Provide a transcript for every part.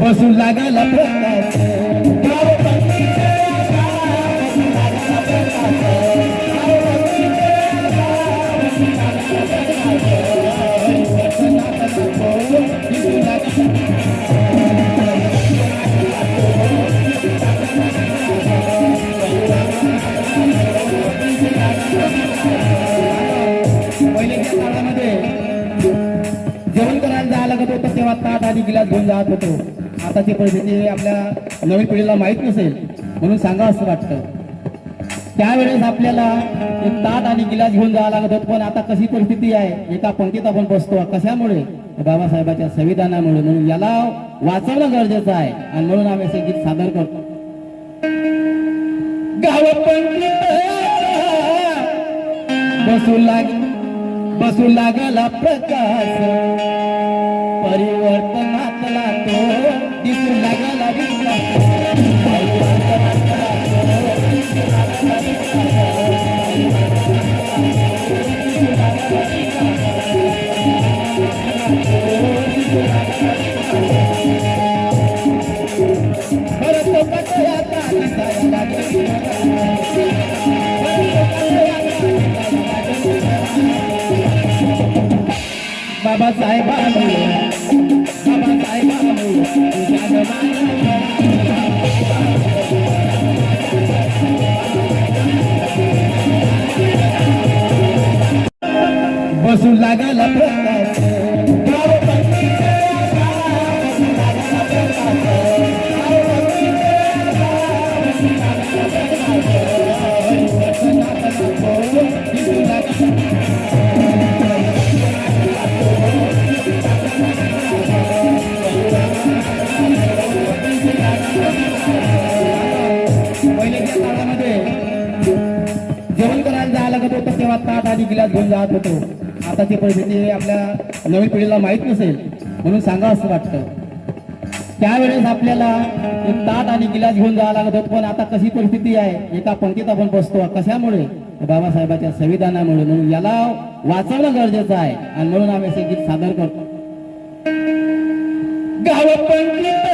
बसू लागला प्रकाश पहिल्याच्या काळामध्ये जेवण करायला जायला लागत होतं तेव्हा ताट आणि गिलास घेऊन जात होतो. आताची परिस्थिती आपल्या नवीन पिढीला माहीत नसेल म्हणून सांगा असं वाटतं. त्यावेळेस आपल्याला एक ताट आणि गिलास घेऊन जावं लागत होतं, पण आता कशी परिस्थिती आहे, एका पंक्तीत आपण बसतो. कशामुळे? बाबासाहेबांच्या संविधानामुळे. म्हणून याला वाचवणं गरजेचं आहे आणि म्हणून आम्ही असे गीत सादर करतो. गाव पंडित बसू लागला प्रकाश परिवर्तनातला तो दिसू लागला विकास. बाबासाहेबांमुळे बसू लागला प्रकाश पहिल्याच्या काळामध्ये जेवण करायला जायला लागत होतं तेव्हा ताट आणि गिलास घेऊन जात होतो. आताची परिस्थिती आपल्या नवीन पिढीला माहीत नसेल म्हणून सांगा असं वाटतं. त्यावेळेस आपल्याला एक ताट आणि गिलास घेऊन जावं लागत होतं, पण आता कशी परिस्थिती आहे, एका पंक्तीत आपण बसतो. कशामुळे? बाबासाहेबांच्या संविधानामुळे. म्हणून याला वाचवणं गरजेचं आहे आणि म्हणून आम्ही असे गीत सादर करतो. गाव पंडित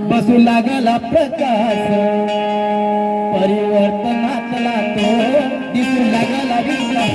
बसू लागला प्रकाश परिवर्तनातला तो दिसू लागला विकास.